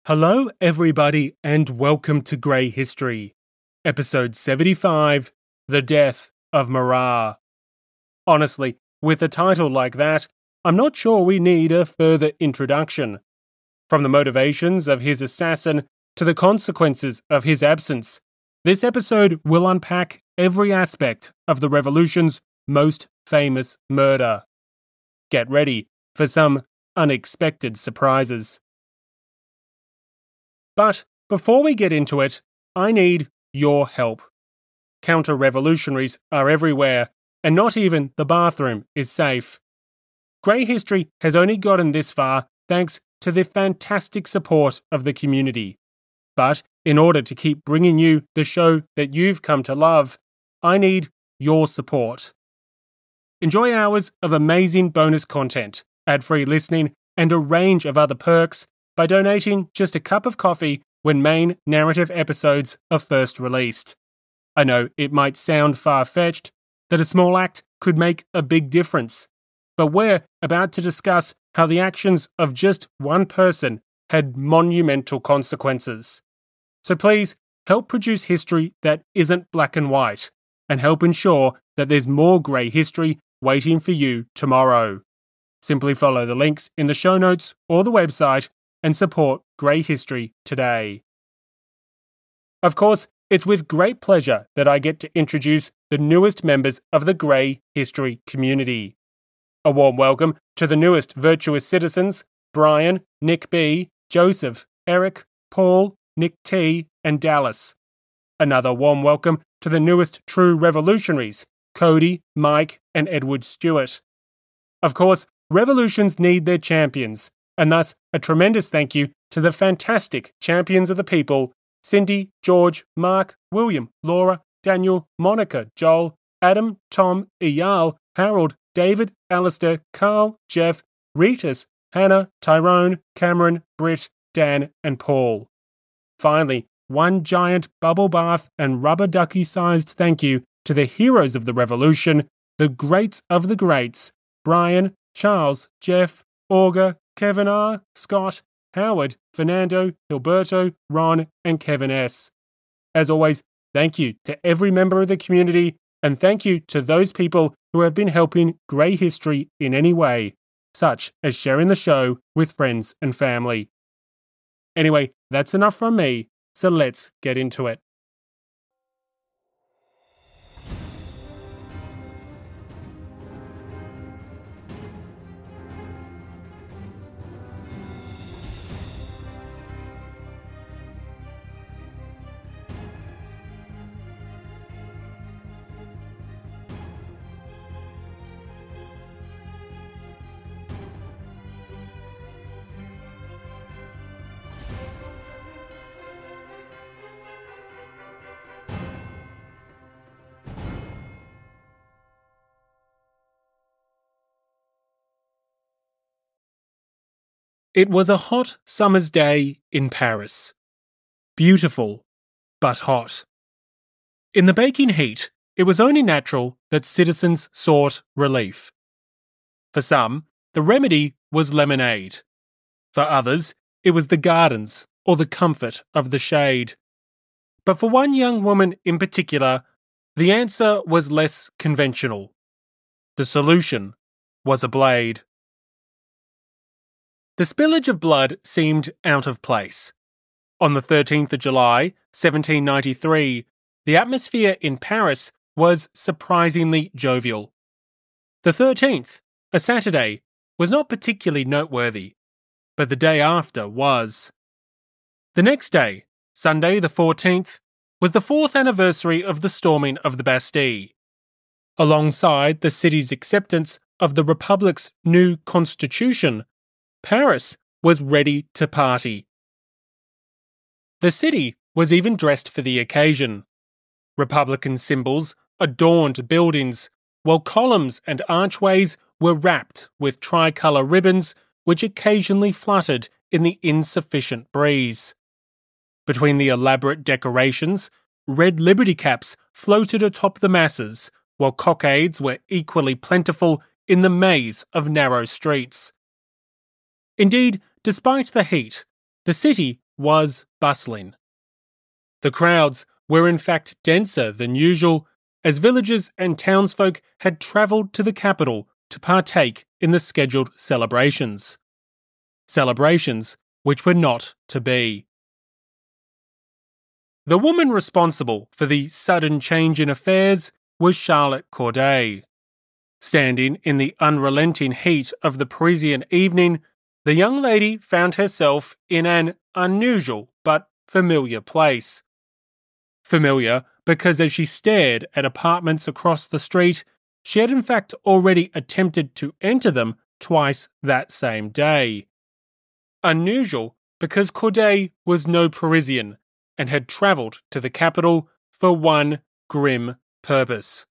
Hello, everybody, and welcome to Grey History, episode 75, The Death of Marat. Honestly, with a title like that, I'm not sure we need a further introduction. From the motivations of his assassin to the consequences of his absence, this episode will unpack every aspect of the revolution's most famous murder. Get ready for some unexpected surprises. But before we get into it, I need your help. Counter-revolutionaries are everywhere, and not even the bathroom is safe. Grey History has only gotten this far thanks to the fantastic support of the community. But in order to keep bringing you the show that you've come to love, I need your support. Enjoy hours of amazing bonus content, ad-free listening, and a range of other perks by donating just a cup of coffee when main narrative episodes are first released. I know it might sound far-fetched, that a small act could make a big difference, but we're about to discuss how the actions of just one person had monumental consequences. So please, help produce history that isn't black and white, and help ensure that there's more grey history waiting for you tomorrow. Simply follow the links in the show notes or the website and support Grey History today. Of course, it's with great pleasure that I get to introduce the newest members of the Grey History community. A warm welcome to the newest virtuous citizens, Brian, Nick B, Joseph, Eric, Paul, Nick T, and Dallas. Another warm welcome to the newest true revolutionaries, Cody, Mike, and Edward Stewart. Of course, revolutions need their champions, and thus a tremendous thank you to the fantastic champions of the people, Cindy, George, Mark, William, Laura, Daniel, Monica, Joel, Adam, Tom, Eyal, Harold, David, Alistair, Carl, Jeff, Ritas, Hannah, Tyrone, Cameron, Britt, Dan, and Paul. Finally, one giant bubble bath and rubber ducky-sized thank you to the heroes of the revolution, the greats of the greats, Brian, Charles, Jeff, Olga, Kevin R., Scott, Howard, Fernando, Gilberto, Ron, and Kevin S. As always, thank you to every member of the community, and thank you to those people who have been helping Grey History in any way, such as sharing the show with friends and family. Anyway, that's enough from me, so let's get into it. It was a hot summer's day in Paris. Beautiful, but hot. In the baking heat, it was only natural that citizens sought relief. For some, the remedy was lemonade. For others, it was the gardens or the comfort of the shade. But for one young woman in particular, the answer was less conventional. The solution was a blade. The spillage of blood seemed out of place. On the 13th of July, 1793, the atmosphere in Paris was surprisingly jovial. The 13th, a Saturday, was not particularly noteworthy, but the day after was. The next day, Sunday the 14th, was the 4th anniversary of the storming of the Bastille. Alongside the city's acceptance of the Republic's new constitution, Paris was ready to party. The city was even dressed for the occasion. Republican symbols adorned buildings, while columns and archways were wrapped with tricolour ribbons which occasionally fluttered in the insufficient breeze. Between the elaborate decorations, red liberty caps floated atop the masses, while cockades were equally plentiful in the maze of narrow streets. Indeed, despite the heat, the city was bustling. The crowds were in fact denser than usual, as villagers and townsfolk had travelled to the capital to partake in the scheduled celebrations. Celebrations which were not to be. The woman responsible for the sudden change in affairs was Charlotte Corday. Standing in the unrelenting heat of the Parisian evening, the young lady found herself in an unusual but familiar place. Familiar because as she stared at apartments across the street, she had in fact already attempted to enter them twice that same day. Unusual because Corday was no Parisian and had travelled to the capital for one grim purpose.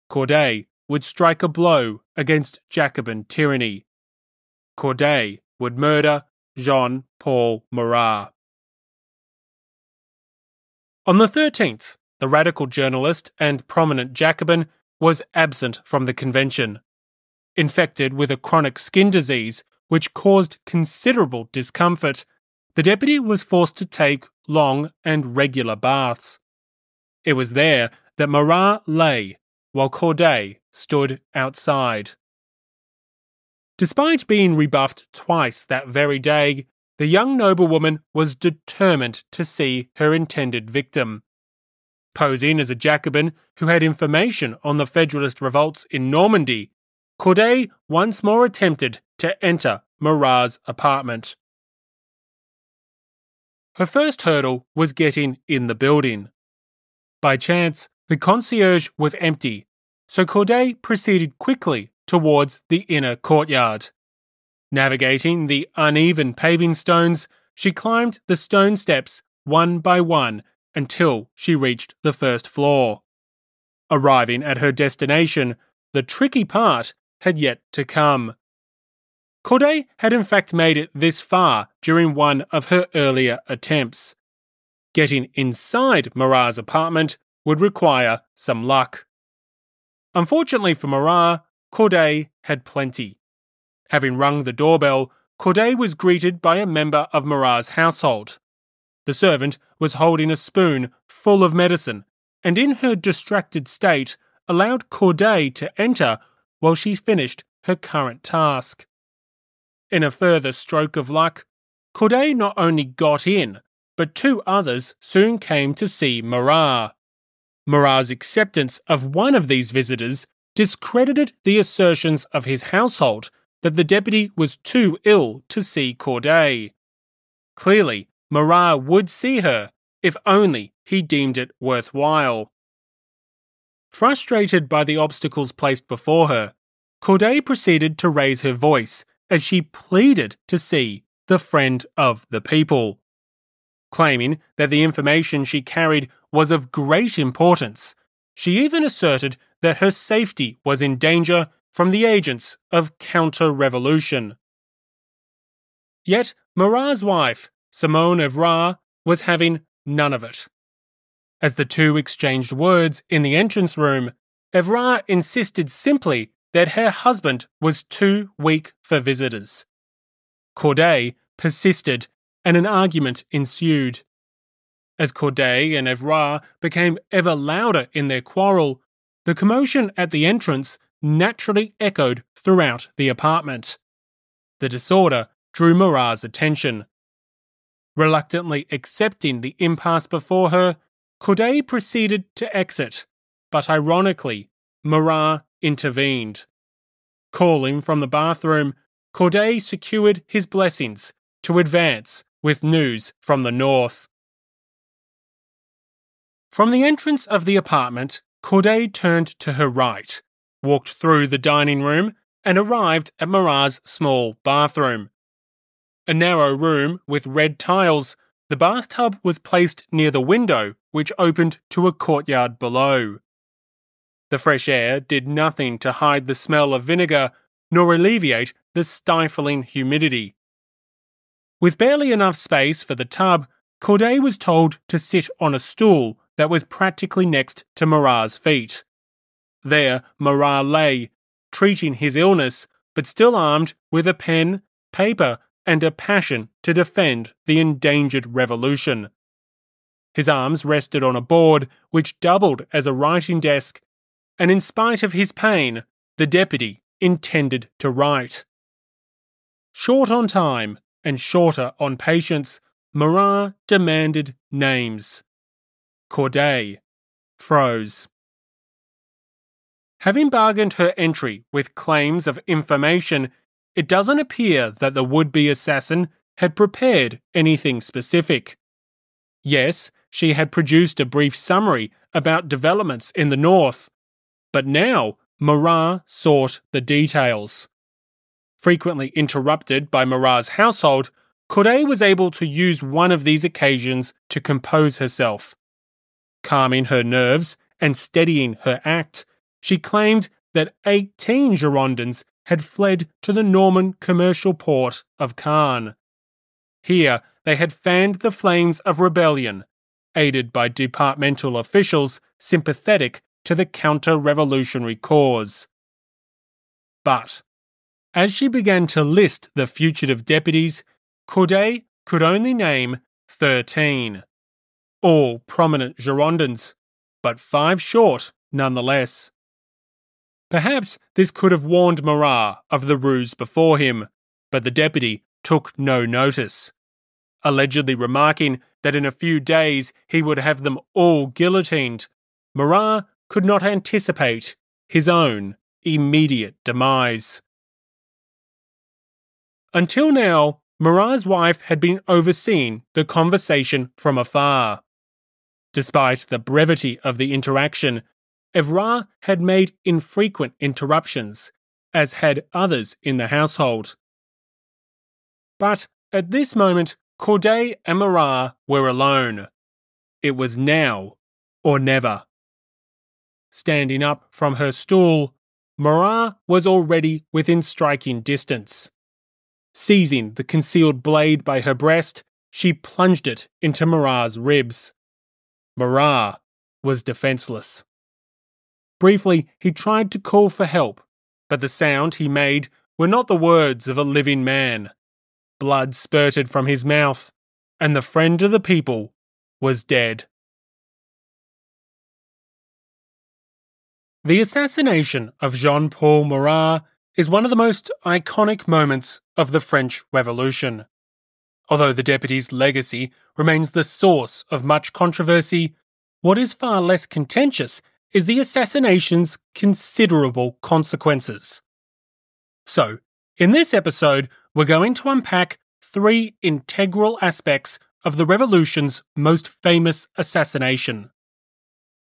Corday would strike a blow against Jacobin tyranny. Corday would murder Jean-Paul Marat. On the 13th, the radical journalist and prominent Jacobin was absent from the convention. Infected with a chronic skin disease which caused considerable discomfort, the deputy was forced to take long and regular baths. It was there that Marat lay, while Corday stood outside. Despite being rebuffed twice that very day, the young noblewoman was determined to see her intended victim. Posing as a Jacobin who had information on the Federalist revolts in Normandy, Corday once more attempted to enter Marat's apartment. Her first hurdle was getting in the building. By chance, the concierge was empty, so Corday proceeded quickly towards the inner courtyard. Navigating the uneven paving stones, she climbed the stone steps one by one until she reached the first floor. Arriving at her destination, the tricky part had yet to come. Corday had in fact made it this far during one of her earlier attempts. Getting inside Marat's apartment would require some luck. Unfortunately for Marat, Corday had plenty. Having rung the doorbell, Corday was greeted by a member of Marat's household. The servant was holding a spoon full of medicine, and in her distracted state allowed Corday to enter while she finished her current task. In a further stroke of luck, Corday not only got in, but two others soon came to see Marat. Marat's acceptance of one of these visitors discredited the assertions of his household that the deputy was too ill to see Corday. Clearly, Marat would see her, if only he deemed it worthwhile. Frustrated by the obstacles placed before her, Corday proceeded to raise her voice as she pleaded to see the friend of the people. Claiming that the information she carried was of great importance, she even asserted that her safety was in danger from the agents of counter-revolution. Yet Marat's wife, Simone Evrard, was having none of it. As the two exchanged words in the entrance room, Evrard insisted simply that her husband was too weak for visitors. Corday persisted, and an argument ensued. As Corday and Evrard became ever louder in their quarrel, the commotion at the entrance naturally echoed throughout the apartment. The disorder drew Marat's attention. Reluctantly accepting the impasse before her, Corday proceeded to exit, but ironically, Marat intervened. Calling from the bathroom, Corday secured his blessings to advance with news from the north. From the entrance of the apartment, Corday turned to her right, walked through the dining room, and arrived at Marat's small bathroom. A narrow room with red tiles, the bathtub was placed near the window, which opened to a courtyard below. The fresh air did nothing to hide the smell of vinegar, nor alleviate the stifling humidity. With barely enough space for the tub, Corday was told to sit on a stool that was practically next to Marat's feet. There Marat lay, treating his illness, but still armed with a pen, paper, and a passion to defend the endangered revolution. His arms rested on a board which doubled as a writing desk, and in spite of his pain, the deputy intended to write. Short on time and shorter on patience, Marat demanded names. Corday froze. Having bargained her entry with claims of information, it doesn't appear that the would-be assassin had prepared anything specific. Yes, she had produced a brief summary about developments in the north, but now Marat sought the details. Frequently interrupted by Marat's household, Corday was able to use one of these occasions to compose herself. Calming her nerves and steadying her act, she claimed that 18 Girondins had fled to the Norman commercial port of Caen. Here they had fanned the flames of rebellion, aided by departmental officials sympathetic to the counter-revolutionary cause. But as she began to list the fugitive deputies, Corday could only name 13. All prominent Girondins, but 5 short nonetheless. Perhaps this could have warned Marat of the ruse before him, but the deputy took no notice, allegedly remarking that in a few days he would have them all guillotined. Marat could not anticipate his own immediate demise. Until now, Marat's wife had been overseeing the conversation from afar. Despite the brevity of the interaction, Evra had made infrequent interruptions, as had others in the household. But at this moment, Corday and Marat were alone. It was now or never. Standing up from her stool, Marat was already within striking distance. Seizing the concealed blade by her breast, she plunged it into Marat's ribs. Marat was defenseless. Briefly, he tried to call for help, but the sound he made were not the words of a living man. Blood spurted from his mouth, and the friend of the people was dead. The assassination of Jean-Paul Marat is one of the most iconic moments of the French Revolution. Although the deputy's legacy remains the source of much controversy, what is far less contentious is the assassination's considerable consequences. So, in this episode, we're going to unpack 3 integral aspects of the revolution's most famous assassination.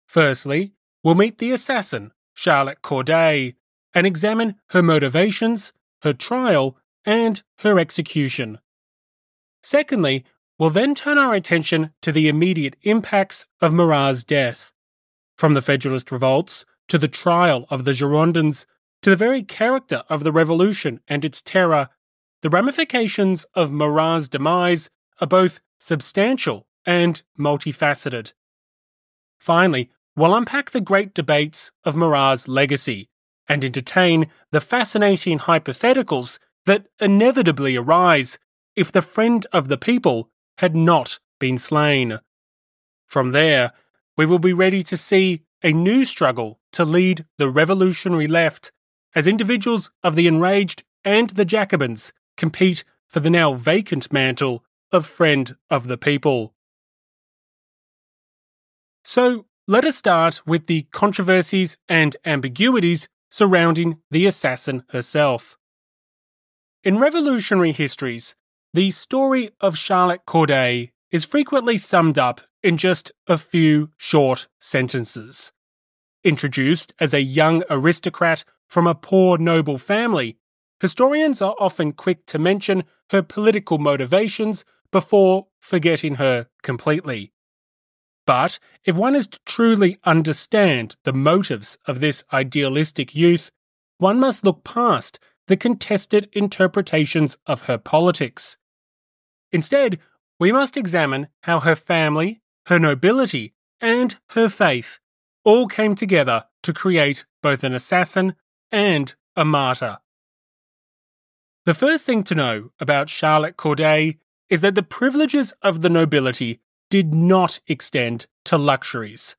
Firstly, we'll meet the assassin, Charlotte Corday, and examine her motivations, her trial, and her execution. Secondly, we'll then turn our attention to the immediate impacts of Marat's death. From the Federalist revolts, to the trial of the Girondins, to the very character of the revolution and its terror, the ramifications of Marat's demise are both substantial and multifaceted. Finally, we'll unpack the great debates of Marat's legacy and entertain the fascinating hypotheticals that inevitably arise if the friend of the people had not been slain. From there, we will be ready to see a new struggle to lead the revolutionary left as individuals of the enraged and the Jacobins compete for the now vacant mantle of friend of the people. So, let us start with the controversies and ambiguities surrounding the assassin herself. In revolutionary histories, the story of Charlotte Corday is frequently summed up in just a few short sentences. Introduced as a young aristocrat from a poor noble family, historians are often quick to mention her political motivations before forgetting her completely. But if one is to truly understand the motives of this idealistic youth, one must look past the contested interpretations of her politics. Instead, we must examine how her family, her nobility, and her faith all came together to create both an assassin and a martyr. The first thing to know about Charlotte Corday is that the privileges of the nobility did not extend to luxuries.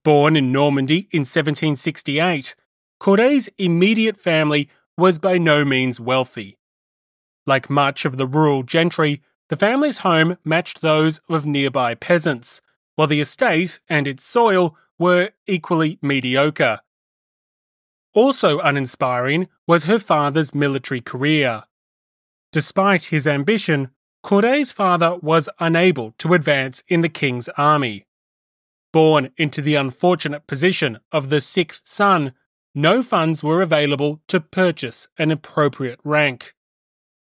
Born in Normandy in 1768, Corday's immediate family was by no means wealthy. Like much of the rural gentry, the family's home matched those of nearby peasants, while the estate and its soil were equally mediocre. Also uninspiring was her father's military career. Despite his ambition, Corday's father was unable to advance in the king's army. Born into the unfortunate position of the sixth son, no funds were available to purchase an appropriate rank.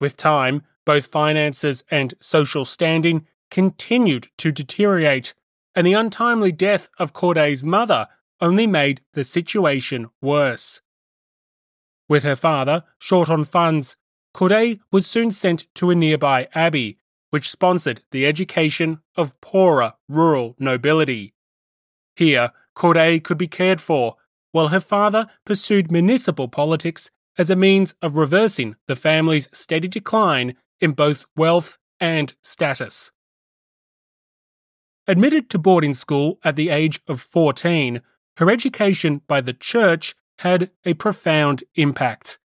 With time, both finances and social standing continued to deteriorate, and the untimely death of Corday's mother only made the situation worse. With her father short on funds, Corday was soon sent to a nearby abbey, which sponsored the education of poorer rural nobility. Here, Corday could be cared for, while her father pursued municipal politics as a means of reversing the family's steady decline in both wealth and status. Admitted to boarding school at the age of 14, her education by the church had a profound impact.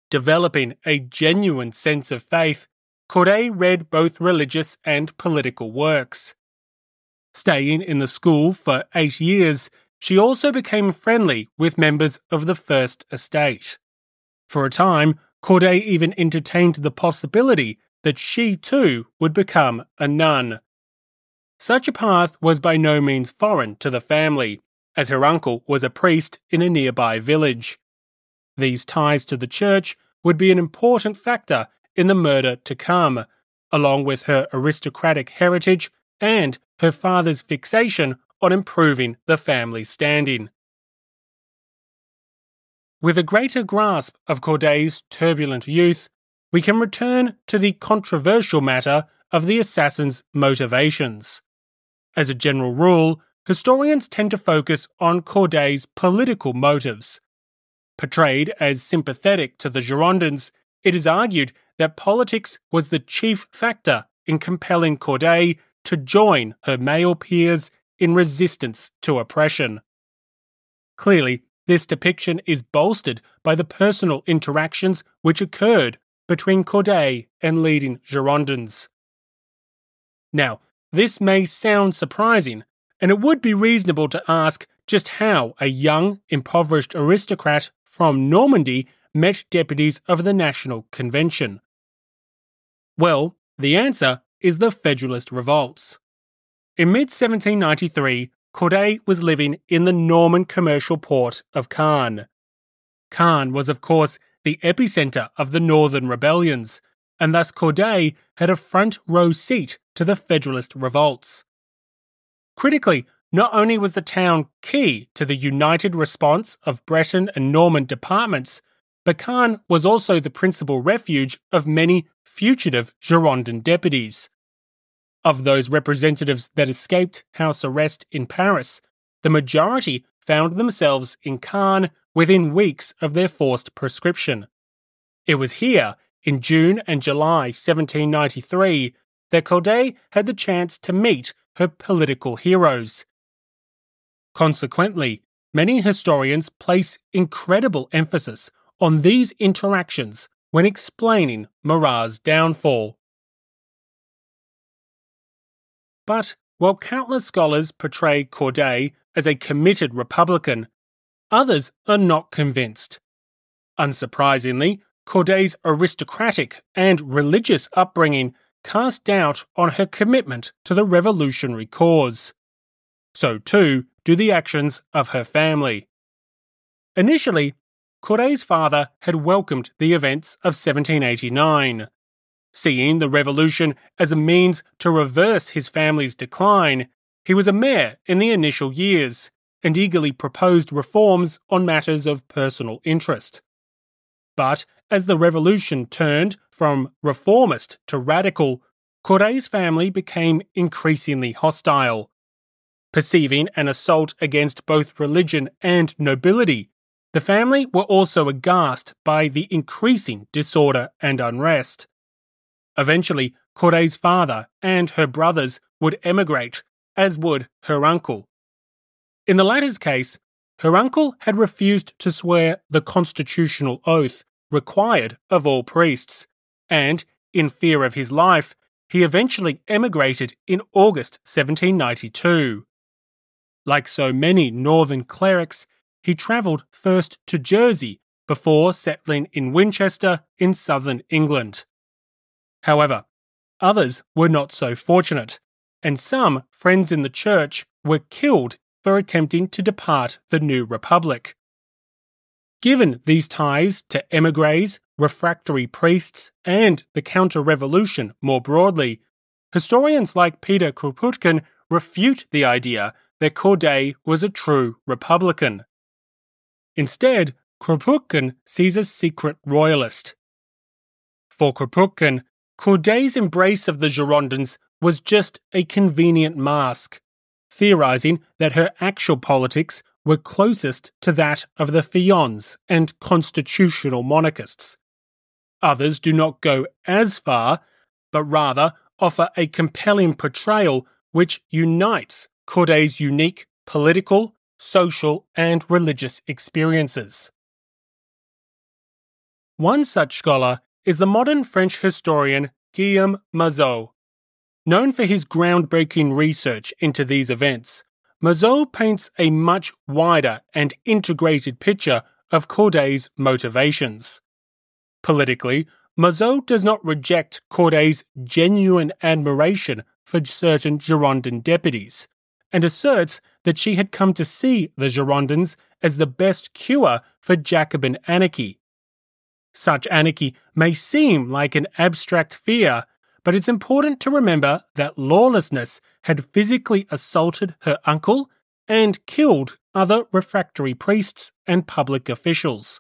Developing a genuine sense of faith, Corday read both religious and political works. Staying in the school for 8 years, she also became friendly with members of the First Estate. For a time, Corday even entertained the possibility that she too would become a nun. Such a path was by no means foreign to the family, as her uncle was a priest in a nearby village. These ties to the church would be an important factor in the murder to come, along with her aristocratic heritage and her father's fixation on improving the family's standing. With a greater grasp of Corday's turbulent youth, we can return to the controversial matter of the assassin's motivations. As a general rule, historians tend to focus on Corday's political motives. Portrayed as sympathetic to the Girondins, it is argued that politics was the chief factor in compelling Corday to join her male peers in resistance to oppression. Clearly, this depiction is bolstered by the personal interactions which occurred between Corday and leading Girondins. Now, this may sound surprising, and it would be reasonable to ask just how a young, impoverished aristocrat from Normandy met deputies of the National Convention. Well, the answer is the Federalist revolts. In mid-1793, Corday was living in the Norman commercial port of Caen. Caen was, of course, the epicenter of the Northern rebellions, and thus Corday had a front row seat to the Federalist revolts. Critically, not only was the town key to the united response of Breton and Norman departments, but Caen was also the principal refuge of many fugitive Girondin deputies. Of those representatives that escaped house arrest in Paris, the majority found themselves in Caen within weeks of their forced proscription. It was here, in June and July 1793, that Corday had the chance to meet her political heroes. Consequently, many historians place incredible emphasis on these interactions when explaining Marat's downfall. But while countless scholars portray Corday as a committed Republican, others are not convinced. Unsurprisingly, Corday's aristocratic and religious upbringing cast doubt on her commitment to the revolutionary cause. So too do the actions of her family. Initially, Corday's father had welcomed the events of 1789. Seeing the revolution as a means to reverse his family's decline, he was a mayor in the initial years and eagerly proposed reforms on matters of personal interest. But as the revolution turned from reformist to radical, Corday's family became increasingly hostile. Perceiving an assault against both religion and nobility, The family were also aghast by the increasing disorder and unrest. Eventually, Corday's father and her brothers would emigrate, as would her uncle. In the latter's case, her uncle had refused to swear the constitutional oath required of all priests, and, in fear of his life, he eventually emigrated in August 1792. Like so many northern clerics, he travelled first to Jersey before settling in Winchester in southern England. However, others were not so fortunate, and some friends in the church were killed for attempting to depart the new republic. Given these ties to émigrés, refractory priests, and the counter-revolution more broadly, historians like Peter Kropotkin refute the idea that Corday was a true republican. Instead, Kropotkin sees a secret royalist. For Kropotkin, Corday's embrace of the Girondins was just a convenient mask, theorizing that her actual politics were closest to that of the Feuillants and constitutional monarchists. Others do not go as far, but rather offer a compelling portrayal which unites Corday's unique political, social, and religious experiences. One such scholar is the modern French historian Guillaume Mazot. Known for his groundbreaking research into these events, Mazot paints a much wider and integrated picture of Corday's motivations. Politically, Mazot does not reject Corday's genuine admiration for certain Girondin deputies, and asserts that she had come to see the Girondins as the best cure for Jacobin anarchy. Such anarchy may seem like an abstract fear, but it's important to remember that lawlessness had physically assaulted her uncle and killed other refractory priests and public officials.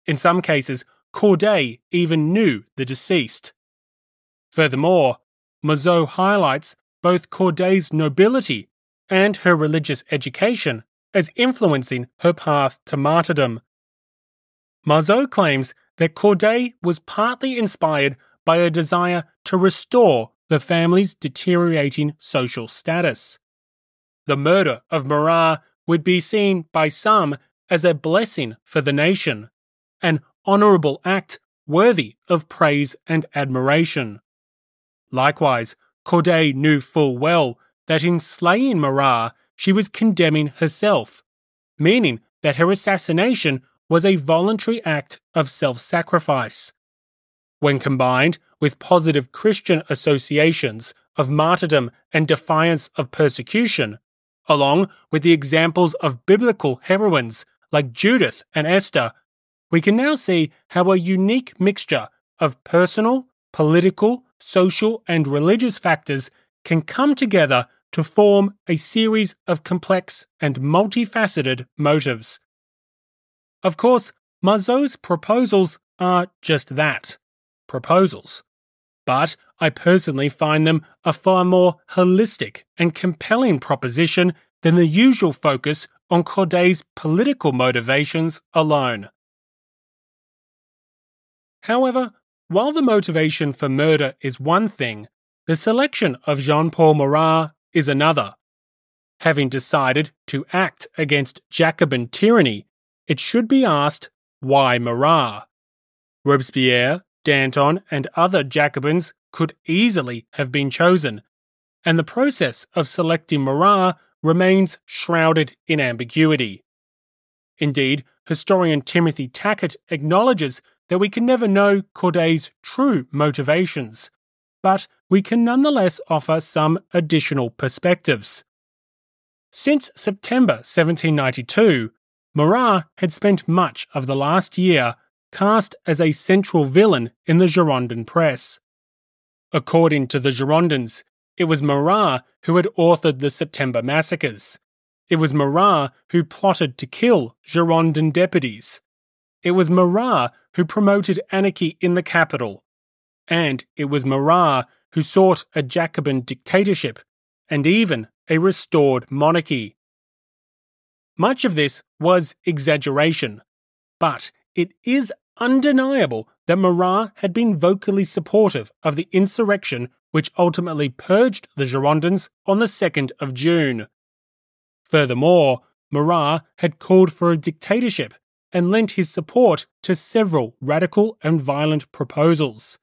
In some cases, Corday even knew the deceased. Furthermore, Mazot highlights both Corday's nobility and her religious education as influencing her path to martyrdom. Mazot claims that Corday was partly inspired by a desire to restore the family's deteriorating social status. The murder of Marat would be seen by some as a blessing for the nation, an honourable act worthy of praise and admiration. Likewise, Corday knew full well that in slaying Marat, she was condemning herself, meaning that her assassination was a voluntary act of self-sacrifice. When combined with positive Christian associations of martyrdom and defiance of persecution, along with the examples of biblical heroines like Judith and Esther, we can now see how a unique mixture of personal, political, social, and religious factors can come together to form a series of complex and multifaceted motives. Of course, Mazot's proposals are just that, proposals. But I personally find them a far more holistic and compelling proposition than the usual focus on Corday's political motivations alone. However, while the motivation for murder is one thing, the selection of Jean-Paul Marat is another. Having decided to act against Jacobin tyranny, it should be asked, why Marat? Robespierre, Danton, and other Jacobins could easily have been chosen, and the process of selecting Marat remains shrouded in ambiguity. Indeed, historian Timothy Tackett acknowledges that we can never know Corday's true motivations, but we can nonetheless offer some additional perspectives. Since September 1792, Marat had spent much of the last year cast as a central villain in the Girondin press. According to the Girondins, it was Marat who had authored the September massacres. It was Marat who plotted to kill Girondin deputies. It was Marat who promoted anarchy in the capital. And it was Marat who sought a Jacobin dictatorship and even a restored monarchy. Much of this was exaggeration, but it is undeniable that Marat had been vocally supportive of the insurrection which ultimately purged the Girondins on the 2nd of June. Furthermore, Marat had called for a dictatorship and lent his support to several radical and violent proposals.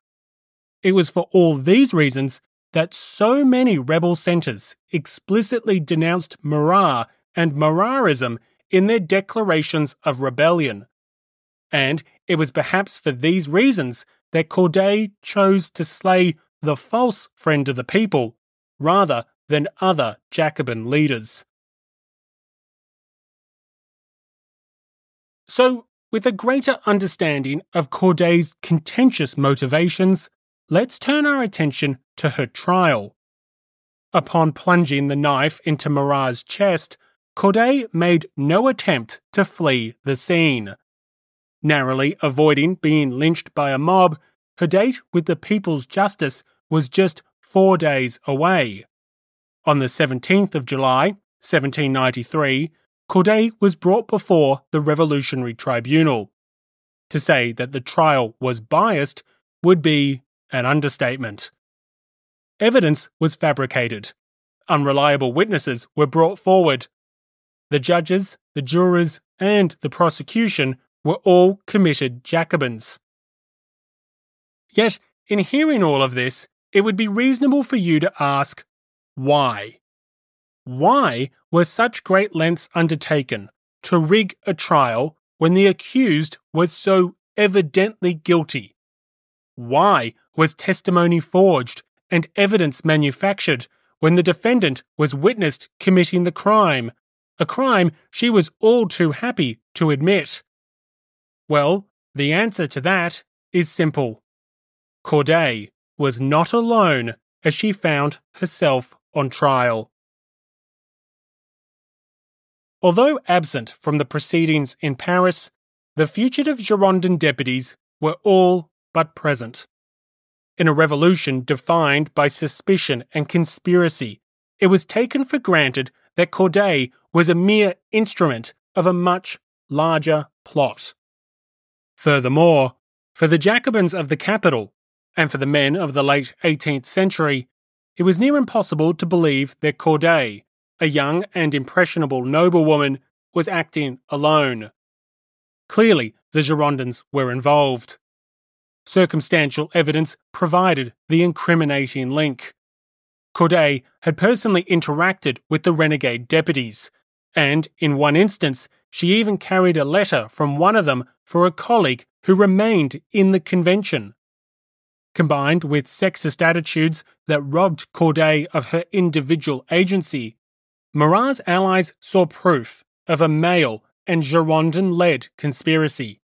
It was for all these reasons that so many rebel centres explicitly denounced Marat and Maratism in their declarations of rebellion. And it was perhaps for these reasons that Corday chose to slay the false friend of the people rather than other Jacobin leaders. So, with a greater understanding of Corday's contentious motivations, let's turn our attention to her trial. Upon plunging the knife into Marat's chest, Corday made no attempt to flee the scene. Narrowly avoiding being lynched by a mob, her date with the People's Justice was just 4 days away. On the 17th of July, 1793, Corday was brought before the Revolutionary Tribunal. To say that the trial was biased would be an understatement. Evidence was fabricated. Unreliable witnesses were brought forward. The judges, the jurors, and the prosecution were all committed Jacobins. Yet, in hearing all of this, it would be reasonable for you to ask, why? Why were such great lengths undertaken to rig a trial when the accused was so evidently guilty? Why was testimony forged and evidence manufactured when the defendant was witnessed committing the crime, a crime she was all too happy to admit? Well, the answer to that is simple. Corday was not alone as she found herself on trial. Although absent from the proceedings in Paris, the fugitive Girondin deputies were all but present. In a revolution defined by suspicion and conspiracy, it was taken for granted that Corday was a mere instrument of a much larger plot. Furthermore, for the Jacobins of the capital, and for the men of the late 18th century, it was near impossible to believe that Corday, a young and impressionable noblewoman, was acting alone. Clearly, the Girondins were involved. Circumstantial evidence provided the incriminating link. Corday had personally interacted with the renegade deputies, and in one instance, she even carried a letter from one of them for a colleague who remained in the convention. Combined with sexist attitudes that robbed Corday of her individual agency, Marat's allies saw proof of a male and Girondin-led conspiracy.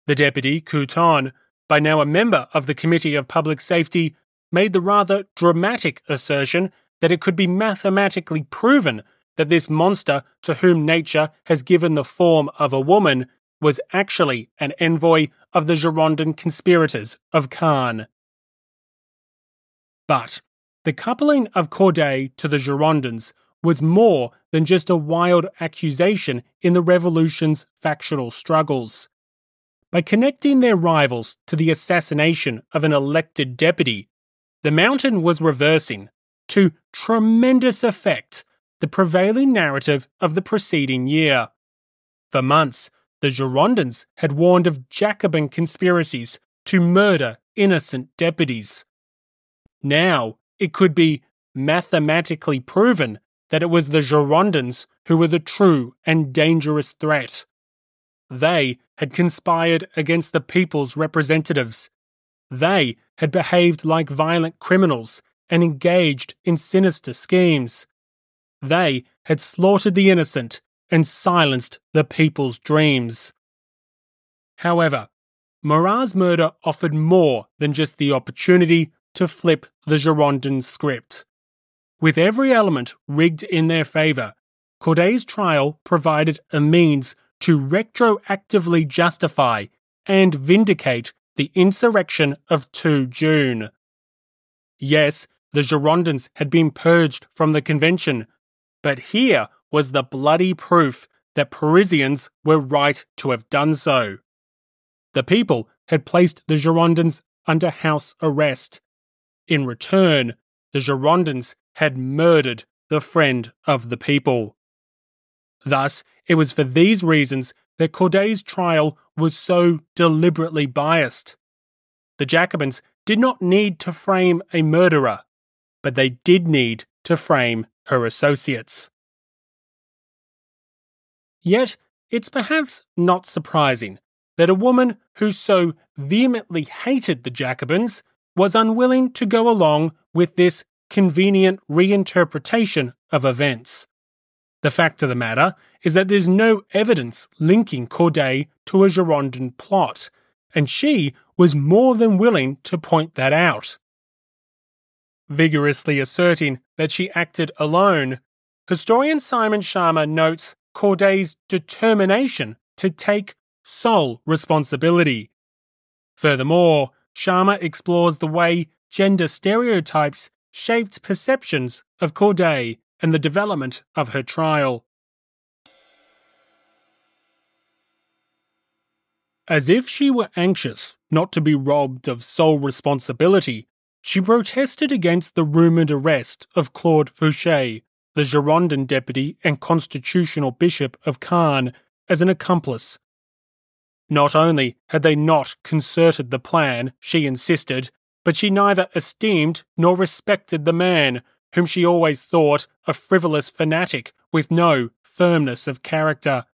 The deputy, Couthon, by now a member of the Committee of Public Safety, made the rather dramatic assertion that it could be mathematically proven that this monster to whom nature has given the form of a woman was actually an envoy of the Girondin conspirators of Caen. But the coupling of Corday to the Girondins was more than just a wild accusation in the revolution's factional struggles. By connecting their rivals to the assassination of an elected deputy, the Mountain was reversing, to tremendous effect, the prevailing narrative of the preceding year. For months, the Girondins had warned of Jacobin conspiracies to murder innocent deputies. Now, it could be mathematically proven that it was the Girondins who were the true and dangerous threat. They had conspired against the people's representatives. They had behaved like violent criminals and engaged in sinister schemes. They had slaughtered the innocent and silenced the people's dreams. However, Marat's murder offered more than just the opportunity to flip the Girondin script. With every element rigged in their favour, Corday's trial provided a means to retroactively justify and vindicate the insurrection of 2 June. Yes, the Girondins had been purged from the convention, but here was the bloody proof that Parisians were right to have done so. The people had placed the Girondins under house arrest. In return, the Girondins had murdered the friend of the people. Thus, it was for these reasons that Corday's trial was so deliberately biased. The Jacobins did not need to frame a murderer, but they did need to frame her associates. Yet, it's perhaps not surprising that a woman who so vehemently hated the Jacobins was unwilling to go along with this convenient reinterpretation of events. The fact of the matter is that there's no evidence linking Corday to a Girondin plot, and she was more than willing to point that out. Vigorously asserting that she acted alone, historian Simon Sharma notes Corday's determination to take sole responsibility. Furthermore, Sharma explores the way gender stereotypes shaped perceptions of Corday and the development of her trial. As if she were anxious not to be robbed of sole responsibility, she protested against the rumoured arrest of Claude Fouché, the Girondin deputy and constitutional bishop of Caen, as an accomplice. Not only had they not concerted the plan, she insisted, but she neither esteemed nor respected the man, whom she always thought a frivolous fanatic with no firmness of character.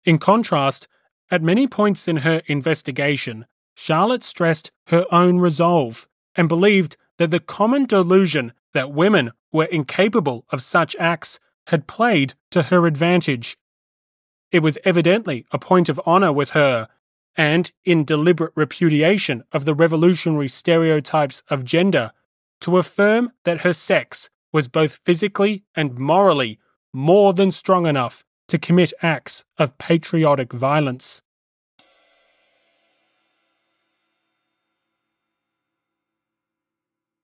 In contrast, at many points in her investigation, Charlotte stressed her own resolve and believed that the common delusion that women were incapable of such acts had played to her advantage. It was evidently a point of honour with her, and in deliberate repudiation of the revolutionary stereotypes of gender, to affirm that her sex was both physically and morally more than strong enough to commit acts of patriotic violence.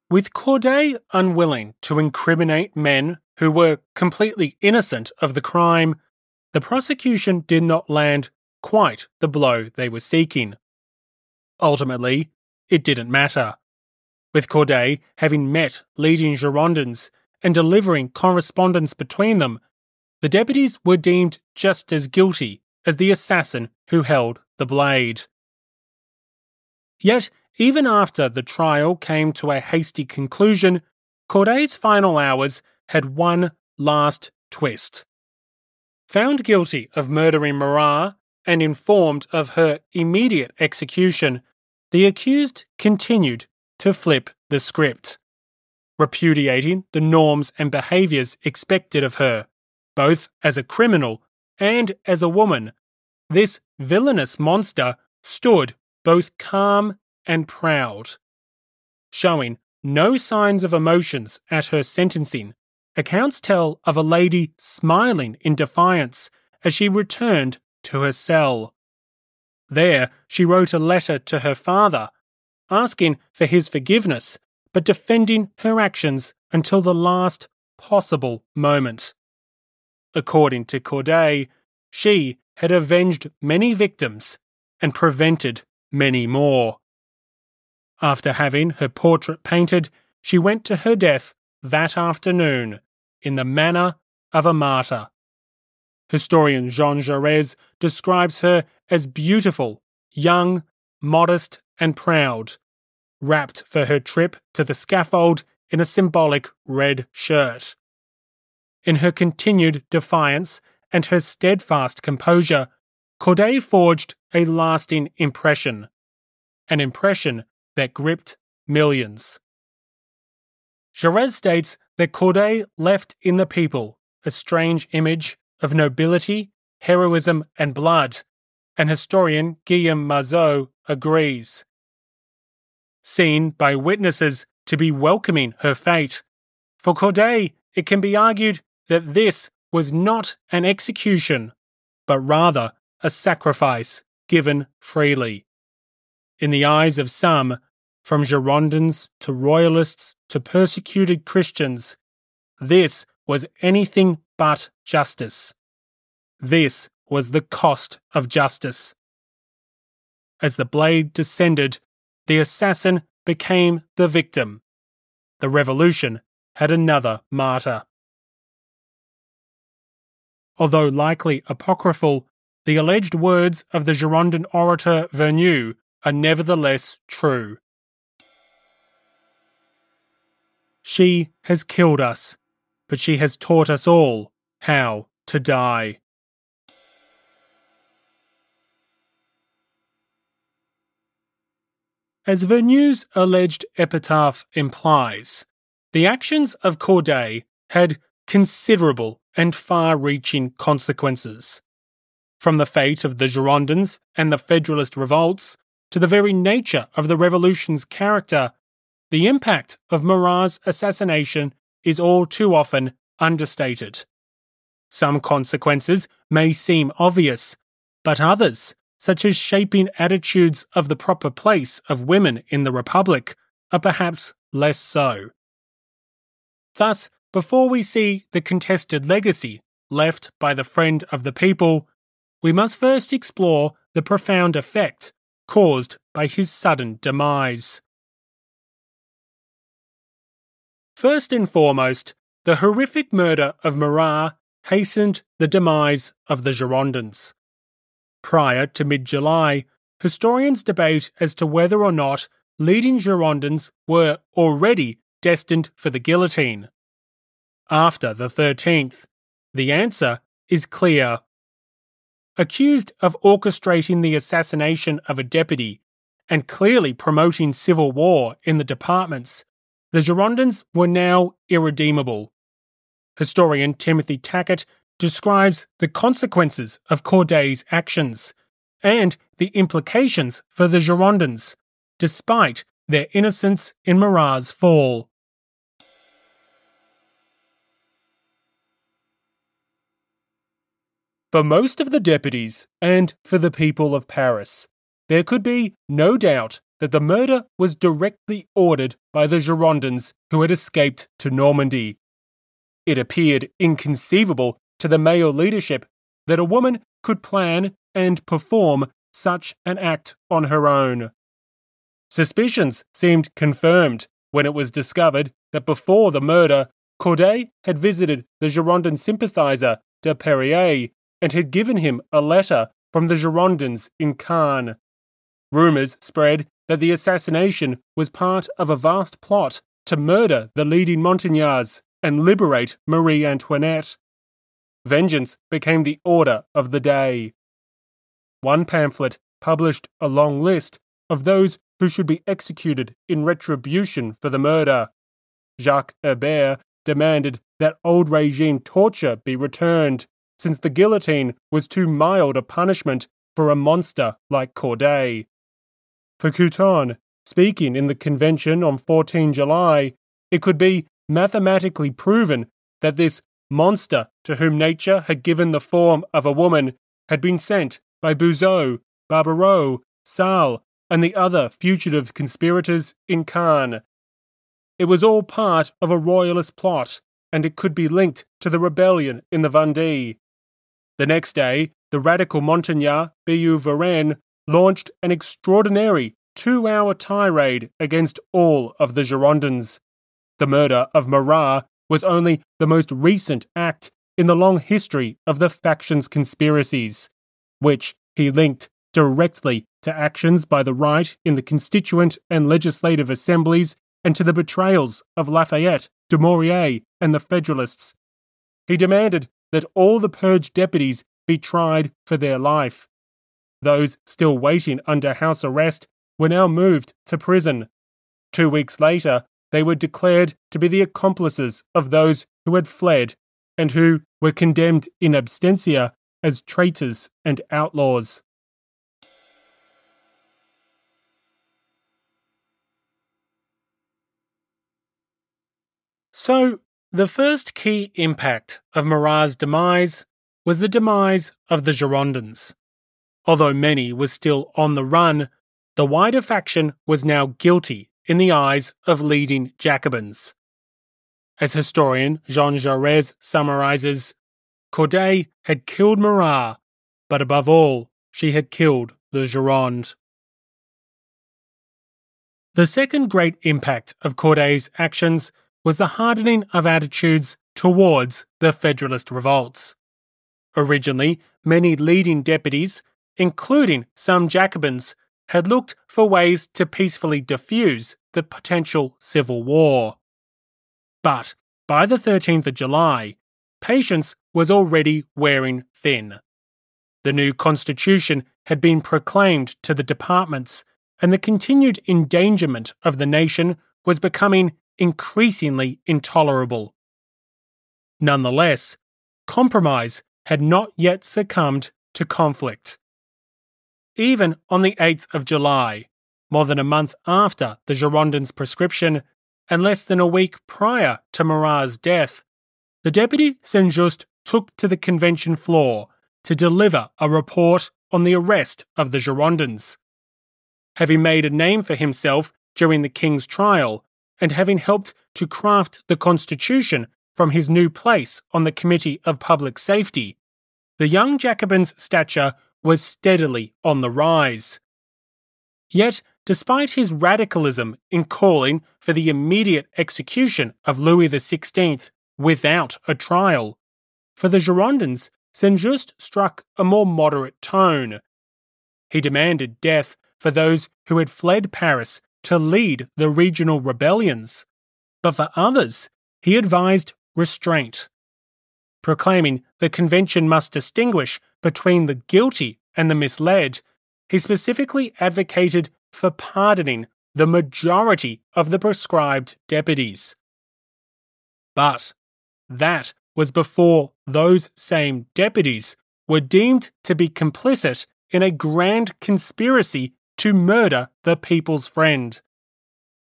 With Corday unwilling to incriminate men who were completely innocent of the crime, the prosecution did not land quite the blow they were seeking. Ultimately, it didn't matter. With Corday having met leading Girondins and delivering correspondence between them, the deputies were deemed just as guilty as the assassin who held the blade. Yet, even after the trial came to a hasty conclusion, Corday's final hours had one last twist. Found guilty of murdering Marat and informed of her immediate execution, the accused continued to flip the script, repudiating the norms and behaviours expected of her, both as a criminal and as a woman. This villainous monster stood both calm and proud. Showing no signs of emotions at her sentencing, accounts tell of a lady smiling in defiance as she returned to her cell. There, she wrote a letter to her father, asking for his forgiveness, but defending her actions until the last possible moment. According to Corday, she had avenged many victims and prevented many more. After having her portrait painted, she went to her death that afternoon in the manner of a martyr. Historian Jean Jaurès describes her as beautiful, young, modest, and proud, wrapped for her trip to the scaffold in a symbolic red shirt. In her continued defiance and her steadfast composure, Corday forged a lasting impression, an impression that gripped millions. Jaurès states that Corday left in the people a strange image of nobility, heroism, and blood, and historian Guillaume Mazot agrees. Seen by witnesses to be welcoming her fate, for Corday it can be argued that this was not an execution, but rather a sacrifice given freely. In the eyes of some, from Girondins to Royalists to persecuted Christians, this was anything but justice. This was the cost of justice. As the blade descended, the assassin became the victim. The revolution had another martyr. Although likely apocryphal, the alleged words of the Girondin orator Vergniaud are nevertheless true. She has killed us, but she has taught us all how to die. As Vergniaud's alleged epitaph implies, the actions of Corday had considerable and far-reaching consequences. From the fate of the Girondins and the Federalist revolts to the very nature of the revolution's character, the impact of Marat's assassination is all too often understated. Some consequences may seem obvious, but others, such as shaping attitudes of the proper place of women in the Republic, are perhaps less so. Thus, before we see the contested legacy left by the friend of the people, we must first explore the profound effect caused by his sudden demise. First and foremost, the horrific murder of Marat hastened the demise of the Girondins. Prior to mid-July, historians debate as to whether or not leading Girondins were already destined for the guillotine. After the 13th, the answer is clear. Accused of orchestrating the assassination of a deputy and clearly promoting civil war in the departments, the Girondins were now irredeemable. Historian Timothy Tackett describes the consequences of Corday's actions and the implications for the Girondins, despite their innocence in Marat's fall. For most of the deputies and for the people of Paris, there could be no doubt that the murder was directly ordered by the Girondins who had escaped to Normandy. It appeared inconceivable to the male leadership that a woman could plan and perform such an act on her own. Suspicions seemed confirmed when it was discovered that before the murder, Corday had visited the Girondin sympathiser de Perrier and had given him a letter from the Girondins in Caen. Rumours spread that the assassination was part of a vast plot to murder the leading Montagnards and liberate Marie Antoinette. Vengeance became the order of the day. One pamphlet published a long list of those who should be executed in retribution for the murder. Jacques Hébert demanded that old regime torture be returned, since the guillotine was too mild a punishment for a monster like Corday. For Couthon, speaking in the convention on 14 July, it could be mathematically proven that this monster to whom nature had given the form of a woman had been sent by Buzot, Barbaroux, Salles, and the other fugitive conspirators in Caen. It was all part of a royalist plot, and it could be linked to the rebellion in the Vendée. The next day, the radical Montagnard, Billaud-Varenne, launched an extraordinary 2-hour tirade against all of the Girondins. The murder of Marat was only the most recent act in the long history of the faction's conspiracies, which he linked directly to actions by the right in the constituent and legislative assemblies and to the betrayals of Lafayette, Dumouriez, and the Federalists. He demanded that all the purged deputies be tried for their life. Those still waiting under house arrest were now moved to prison. 2 weeks later, they were declared to be the accomplices of those who had fled and who were condemned in absentia as traitors and outlaws. So, the first key impact of Marat's demise was the demise of the Girondins. Although many were still on the run, the wider faction was now guilty in the eyes of leading Jacobins. As historian Jean Jaurès summarizes, Corday had killed Marat, but above all, she had killed the Gironde. The second great impact of Corday's actions was the hardening of attitudes towards the Federalist revolts. Originally, many leading deputies, including some Jacobins, had looked for ways to peacefully diffuse the potential civil war. But by the 13th of July, patience was already wearing thin. The new constitution had been proclaimed to the departments, and the continued endangerment of the nation was becoming increasingly intolerable. Nonetheless, compromise had not yet succumbed to conflict. Even on the 8th of July, more than a month after the Girondins' proscription and less than a week prior to Marat's death, the deputy Saint-Just took to the convention floor to deliver a report on the arrest of the Girondins. Having made a name for himself during the king's trial, and having helped to craft the constitution from his new place on the Committee of Public Safety, the young Jacobin's stature was steadily on the rise. Yet, despite his radicalism in calling for the immediate execution of Louis XVI without a trial, for the Girondins, Saint-Just struck a more moderate tone. He demanded death for those who had fled Paris to lead the regional rebellions, but for others, he advised restraint. Proclaiming the convention must distinguish between the guilty and the misled, he specifically advocated for pardoning the majority of the proscribed deputies. But that was before those same deputies were deemed to be complicit in a grand conspiracy to murder the people's friend.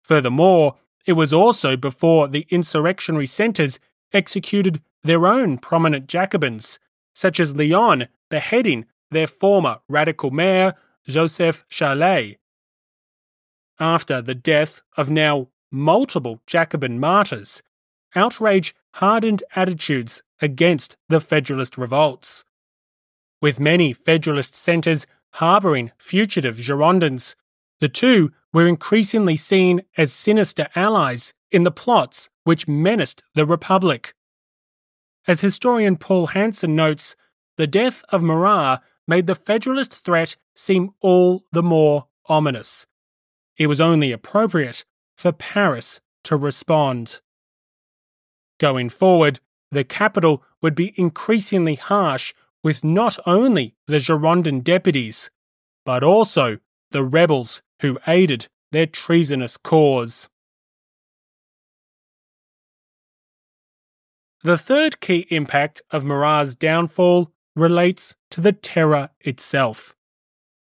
Furthermore, it was also before the insurrectionary centres executed their own prominent Jacobins, such as Lyon beheading their former radical mayor, Joseph Charlet. After the death of now multiple Jacobin martyrs, outrage hardened attitudes against the Federalist revolts. With many Federalist centres harbouring fugitive Girondins, the two were increasingly seen as sinister allies in the plots which menaced the Republic. As historian Paul Hansen notes, the death of Marat made the Federalist threat seem all the more ominous. It was only appropriate for Paris to respond. Going forward, the capital would be increasingly harsh with not only the Girondin deputies, but also the rebels who aided their treasonous cause. The third key impact of Marat's downfall relates to the terror itself.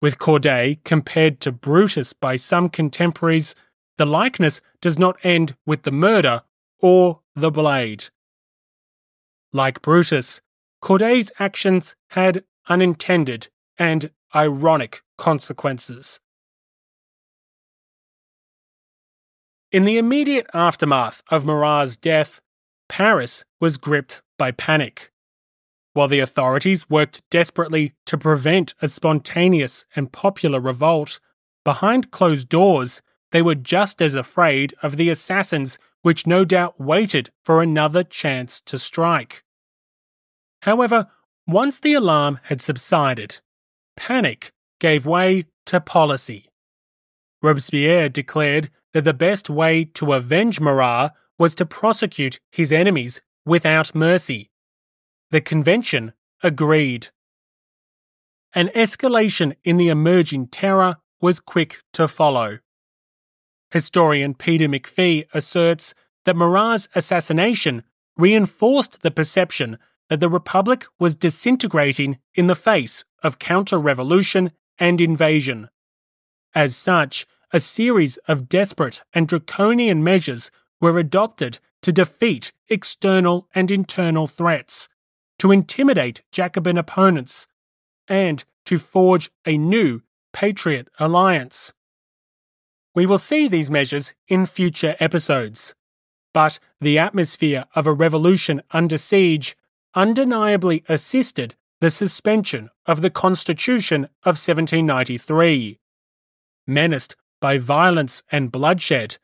With Corday compared to Brutus by some contemporaries, the likeness does not end with the murder or the blade. Like Brutus, Corday's actions had unintended and ironic consequences. In the immediate aftermath of Marat's death, Paris was gripped by panic. While the authorities worked desperately to prevent a spontaneous and popular revolt, behind closed doors, they were just as afraid of the assassins which no doubt waited for another chance to strike. However, once the alarm had subsided, panic gave way to policy. Robespierre declared that the best way to avenge Marat was to prosecute his enemies without mercy. The convention agreed. An escalation in the emerging terror was quick to follow. Historian Peter McPhee asserts that Marat's assassination reinforced the perception that the Republic was disintegrating in the face of counter-revolution and invasion. As such, a series of desperate and draconian measures were adopted to defeat external and internal threats, to intimidate Jacobin opponents, and to forge a new Patriot alliance. We will see these measures in future episodes, but the atmosphere of a revolution under siege undeniably assisted the suspension of the Constitution of 1793. Menaced by violence and bloodshed,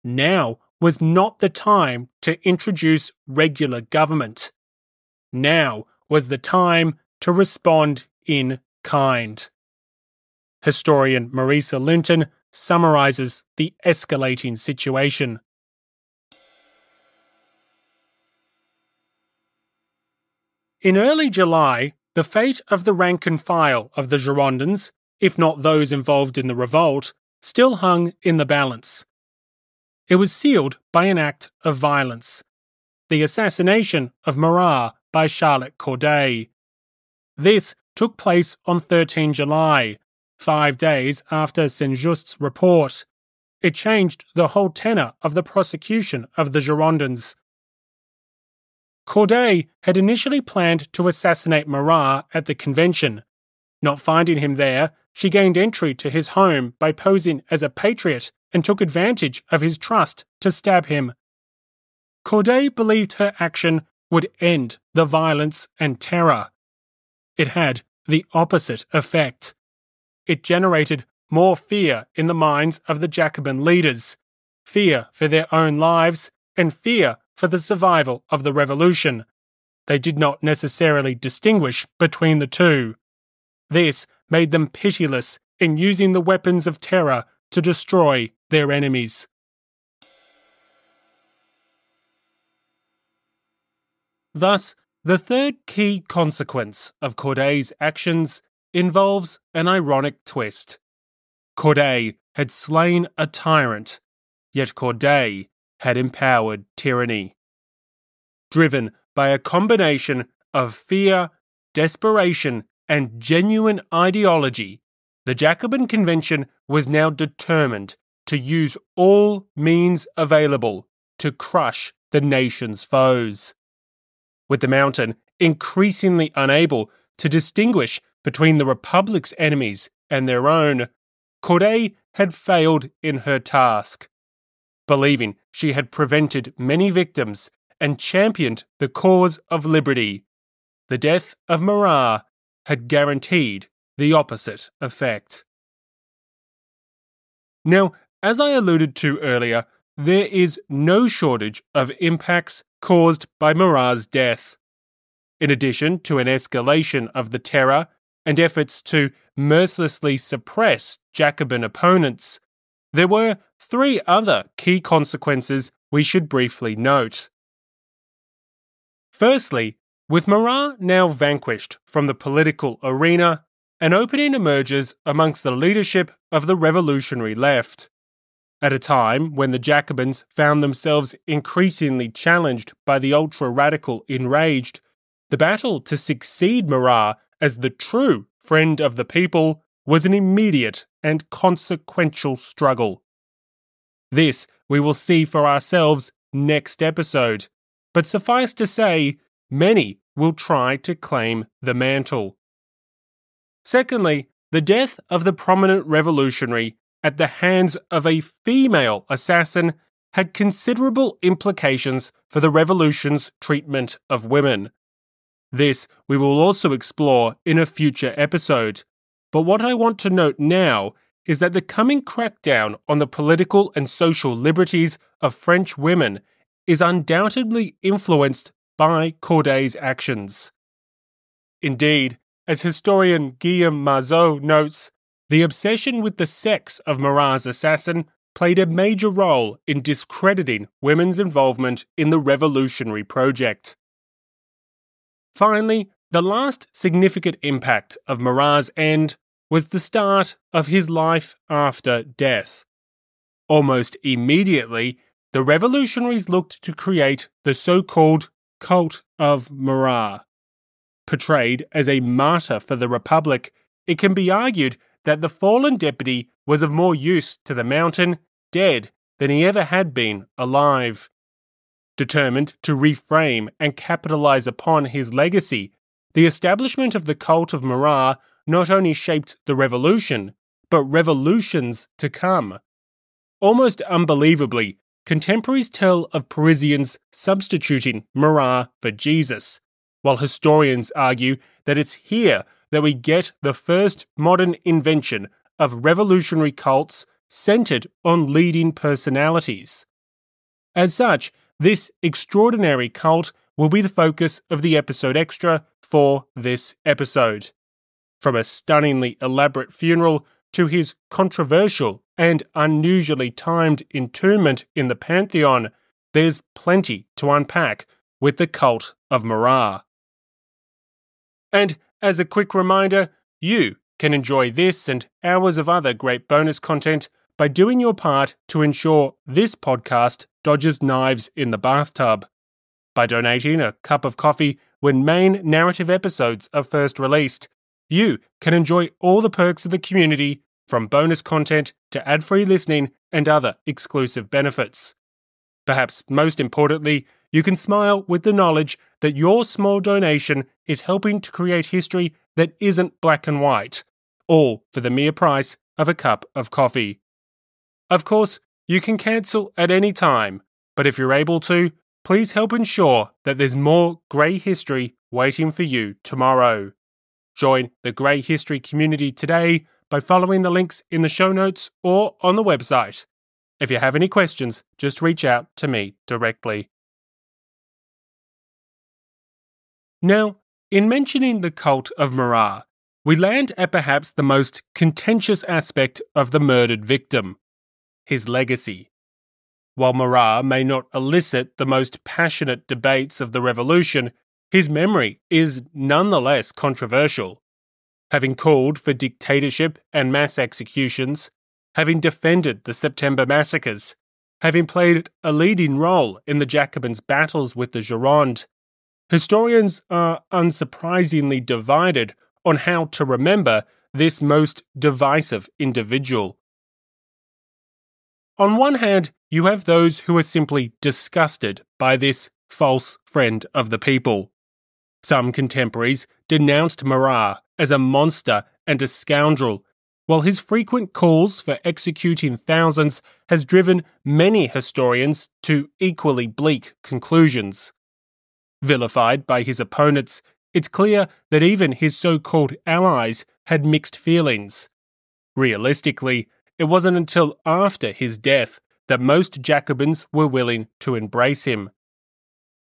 now was not the time to introduce regular government. Now was the time to respond in kind. Historian Marisa Linton summarizes the escalating situation. In early July, the fate of the rank and file of the Girondins, if not those involved in the revolt, still hung in the balance. It was sealed by an act of violence, the assassination of Marat by Charlotte Corday. This took place on 13 July, 5 days after Saint-Just's report. It changed the whole tenor of the prosecution of the Girondins. Corday had initially planned to assassinate Marat at the convention. Not finding him there, she gained entry to his home by posing as a patriot and took advantage of his trust to stab him. Corday believed her action would end the violence and terror. It had the opposite effect. It generated more fear in the minds of the Jacobin leaders, fear for their own lives and fear for the survival of the revolution. They did not necessarily distinguish between the two. This made them pitiless in using the weapons of terror to destroy their enemies. Thus, the third key consequence of Corday's actions involves an ironic twist. Corday had slain a tyrant, yet Corday had empowered tyranny. Driven by a combination of fear, desperation, and genuine ideology, the Jacobin Convention was now determined to use all means available to crush the nation's foes. With the Mountain increasingly unable to distinguish between the Republic's enemies and their own, Corday had failed in her task. Believing she had prevented many victims and championed the cause of liberty, the death of Marat had guaranteed the opposite effect. Now, as I alluded to earlier, there is no shortage of impacts caused by Marat's death. In addition to an escalation of the terror and efforts to mercilessly suppress Jacobin opponents, there were 3 other key consequences we should briefly note. Firstly, with Marat now vanquished from the political arena, an opening emerges amongst the leadership of the revolutionary left. At a time when the Jacobins found themselves increasingly challenged by the ultra-radical enraged, the battle to succeed Marat as the true friend of the people was an immediate and consequential struggle. This we will see for ourselves next episode, but suffice to say, many will try to claim the mantle. Secondly, the death of the prominent revolutionary at the hands of a female assassin had considerable implications for the revolution's treatment of women. This we will also explore in a future episode, but what I want to note now is that the coming crackdown on the political and social liberties of French women is undoubtedly influenced by Corday's actions. Indeed, as historian Guillaume Marzeau notes, the obsession with the sex of Marat's assassin played a major role in discrediting women's involvement in the revolutionary project. Finally, the last significant impact of Marat's end was the start of his life after death. Almost immediately, the revolutionaries looked to create the so-called Cult of Marat. Portrayed as a martyr for the Republic, it can be argued that the fallen deputy was of more use to the Mountain dead than he ever had been alive. Determined to reframe and capitalize upon his legacy, the establishment of the Cult of Marat not only shaped the revolution, but revolutions to come. Almost unbelievably, contemporaries tell of Parisians substituting Marat for Jesus, while historians argue that it's here that we get the first modern invention of revolutionary cults centered on leading personalities. As such, this extraordinary cult will be the focus of the episode extra for this episode. From a stunningly elaborate funeral to his controversial and unusually timed entombment in the Pantheon, there's plenty to unpack with the Cult of Marat. And as a quick reminder, you can enjoy this and hours of other great bonus content by doing your part to ensure this podcast dodges knives in the bathtub. By donating a cup of coffee when main narrative episodes are first released, you can enjoy all the perks of the community, from bonus content to ad-free listening and other exclusive benefits. Perhaps most importantly, you can smile with the knowledge that your small donation is helping to create history that isn't black and white, all for the mere price of a cup of coffee. Of course, you can cancel at any time, but if you're able to, please help ensure that there's more grey history waiting for you tomorrow. Join the Grey History community today by following the links in the show notes or on the website. If you have any questions, just reach out to me directly. Now, in mentioning the Cult of Marat, we land at perhaps the most contentious aspect of the murdered victim: his legacy. While Marat may not elicit the most passionate debates of the revolution, his memory is nonetheless controversial. Having called for dictatorship and mass executions, having defended the September massacres, having played a leading role in the Jacobins' battles with the Gironde, historians are unsurprisingly divided on how to remember this most divisive individual. On one hand, you have those who are simply disgusted by this false friend of the people. Some contemporaries denounced Marat as a monster and a scoundrel, while his frequent calls for executing thousands has driven many historians to equally bleak conclusions. Vilified by his opponents, it's clear that even his so-called allies had mixed feelings. Realistically, it wasn't until after his death that most Jacobins were willing to embrace him.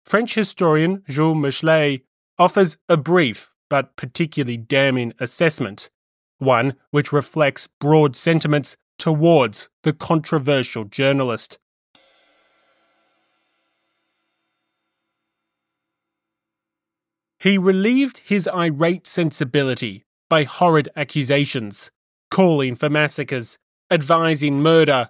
French historian Jules Michelet offers a brief but particularly damning assessment, one which reflects broad sentiments towards the controversial journalist. He relieved his irate sensibility by horrid accusations, calling for massacres, advising murder.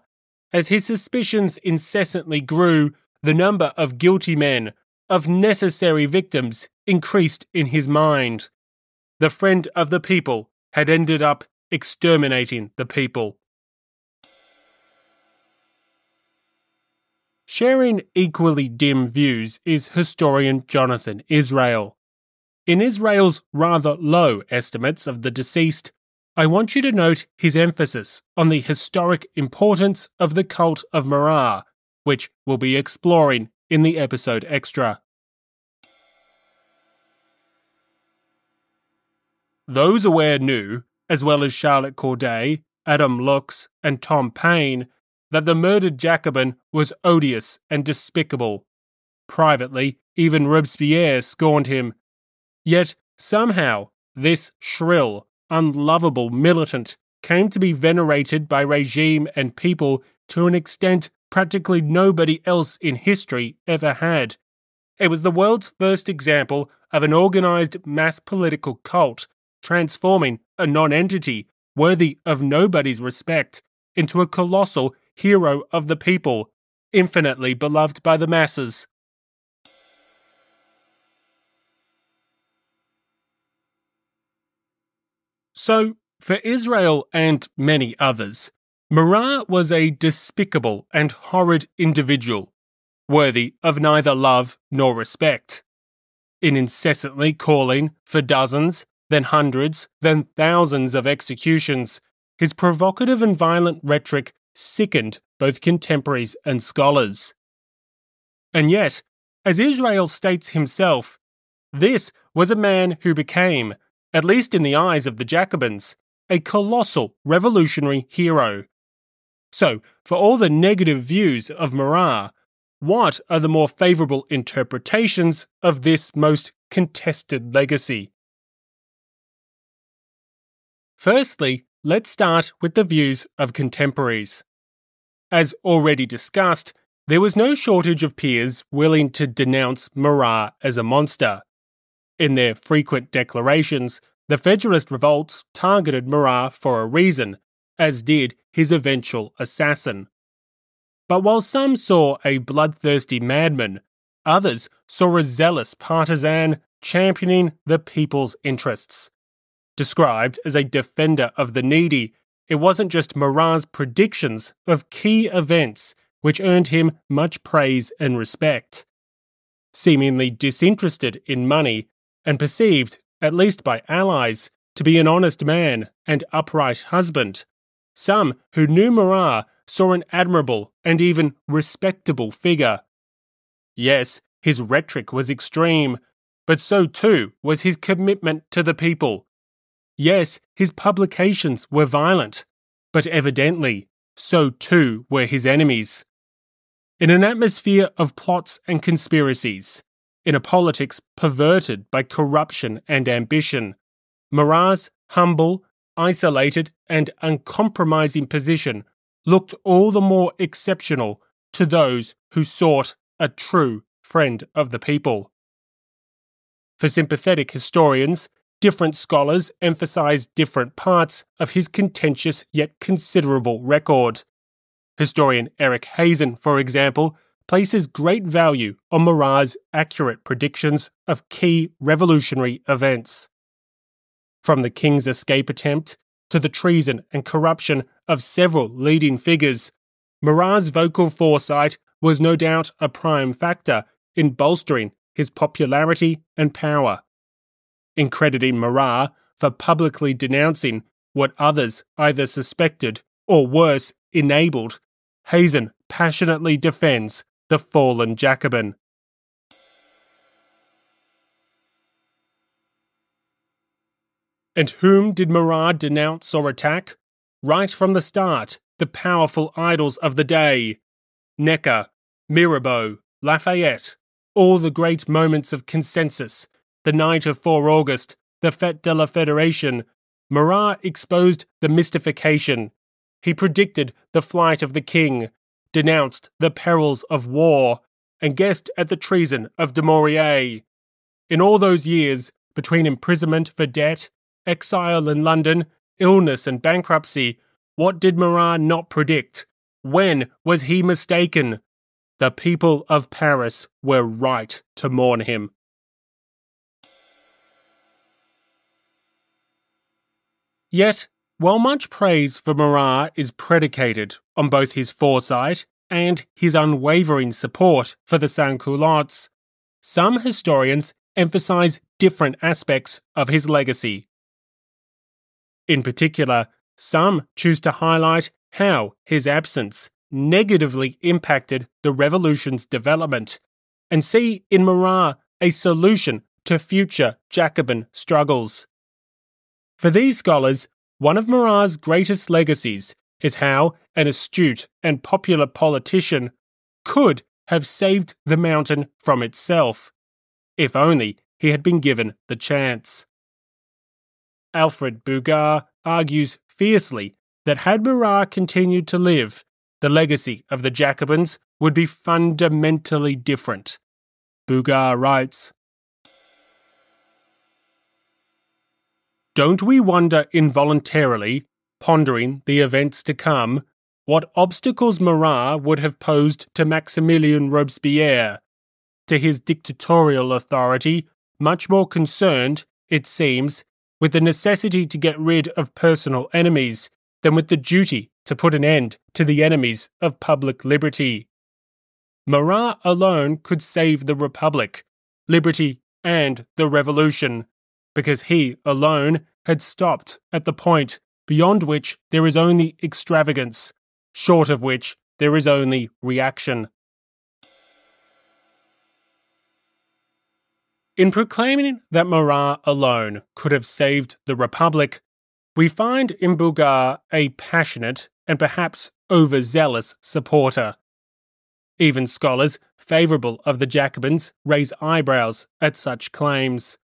As his suspicions incessantly grew, the number of guilty men, of necessary victims, increased in his mind. The friend of the people had ended up exterminating the people. Sharing equally dim views is historian Jonathan Israel. In Israel's rather low estimates of the deceased, I want you to note his emphasis on the historic importance of the Cult of Marat, which we'll be exploring in the episode extra. Those aware knew, as well as Charlotte Corday, Adam Lux, and Tom Paine, that the murdered Jacobin was odious and despicable. Privately, even Robespierre scorned him. Yet, somehow, this shrill, unlovable militant came to be venerated by regime and people to an extent practically nobody else in history ever had. It was the world's first example of an organized mass political cult transforming a non-entity worthy of nobody's respect into a colossal hero of the people, infinitely beloved by the masses. So, for Israel and many others, Marat was a despicable and horrid individual, worthy of neither love nor respect. In incessantly calling for dozens, then hundreds, then thousands of executions, his provocative and violent rhetoric sickened both contemporaries and scholars. And yet, as Israel states himself, this was a man who became, at least in the eyes of the Jacobins, a colossal revolutionary hero. So, for all the negative views of Marat, what are the more favourable interpretations of this most contested legacy? Firstly, let's start with the views of contemporaries. As already discussed, there was no shortage of peers willing to denounce Marat as a monster. In their frequent declarations, the Federalist revolts targeted Marat for a reason, as did his eventual assassin. But while some saw a bloodthirsty madman, others saw a zealous partisan championing the people's interests. Described as a defender of the needy, it wasn't just Marat's predictions of key events which earned him much praise and respect. Seemingly disinterested in money and perceived, at least by allies, to be an honest man and upright husband, some who knew Marat saw an admirable and even respectable figure. Yes, his rhetoric was extreme, but so too was his commitment to the people. Yes, his publications were violent, but evidently, so too were his enemies. In an atmosphere of plots and conspiracies, in a politics perverted by corruption and ambition, Marat's humble, isolated, and uncompromising position looked all the more exceptional to those who sought a true friend of the people. For sympathetic historians, different scholars emphasize different parts of his contentious yet considerable record. Historian Eric Hazen, for example, places great value on Marat's accurate predictions of key revolutionary events. From the king's escape attempt to the treason and corruption of several leading figures, Marat's vocal foresight was no doubt a prime factor in bolstering his popularity and power. In crediting Marat for publicly denouncing what others either suspected or worse enabled, Hazen passionately defends the fallen Jacobin. And whom did Marat denounce or attack? Right from the start, the powerful idols of the day. Necker, Mirabeau, Lafayette, all the great moments of consensus, the night of 4 August, the Fête de la Fédération, Marat exposed the mystification. He predicted the flight of the king, denounced the perils of war, and guessed at the treason of Dumouriez. In all those years, between imprisonment for debt, exile in London, illness and bankruptcy, what did Marat not predict? When was he mistaken? The people of Paris were right to mourn him. Yet, while much praise for Marat is predicated on both his foresight and his unwavering support for the sans-culottes, some historians emphasize different aspects of his legacy. In particular, some choose to highlight how his absence negatively impacted the revolution's development and see in Marat a solution to future Jacobin struggles. For these scholars, one of Marat's greatest legacies is how an astute and popular politician could have saved the mountain from itself, if only he had been given the chance. Alfred Bugard argues fiercely that had Marat continued to live, the legacy of the Jacobins would be fundamentally different. Bugard writes, "Don't we wonder involuntarily, pondering the events to come, what obstacles Marat would have posed to Maximilien Robespierre, to his dictatorial authority, much more concerned, it seems, with the necessity to get rid of personal enemies than with the duty to put an end to the enemies of public liberty. Marat alone could save the Republic, liberty, and the Revolution, because he alone had stopped at the point beyond which there is only extravagance, short of which there is only reaction." In proclaiming that Marat alone could have saved the Republic, we find in Bouguer a passionate and perhaps overzealous supporter. Even scholars favourable of the Jacobins raise eyebrows at such claims.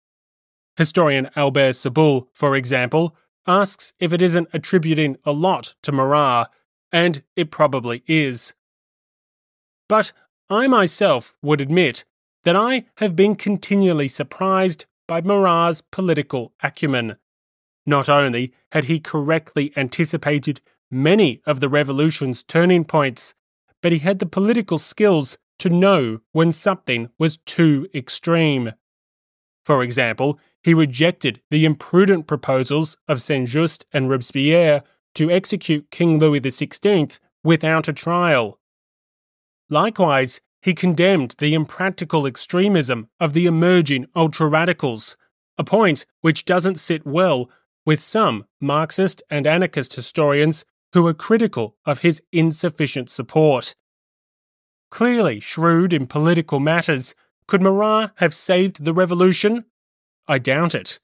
Historian Albert Saboul, for example, asks if it isn't attributing a lot to Marat, and it probably is. But I myself would admit that I have been continually surprised by Marat's political acumen. Not only had he correctly anticipated many of the revolution's turning points, but he had the political skills to know when something was too extreme. For example, he rejected the imprudent proposals of Saint-Just and Robespierre to execute King Louis XVI without a trial. Likewise, he condemned the impractical extremism of the emerging ultra-radicals, a point which doesn't sit well with some Marxist and anarchist historians who are critical of his insufficient support. Clearly shrewd in political matters, could Marat have saved the revolution? I doubt it.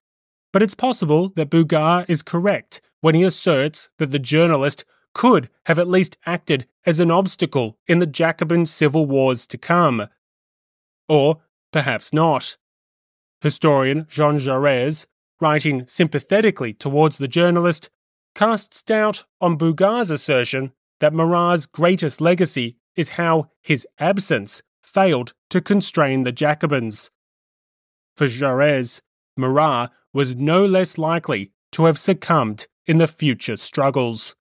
But it's possible that Bouguer is correct when he asserts that the journalist could have at least acted as an obstacle in the Jacobin civil wars to come. Or perhaps not. Historian Jean Jaurès, writing sympathetically towards the journalist, casts doubt on Bouguer's assertion that Marat's greatest legacy is how his absence failed to constrain the Jacobins. For Jaurès, Marat was no less likely to have succumbed in the future struggles.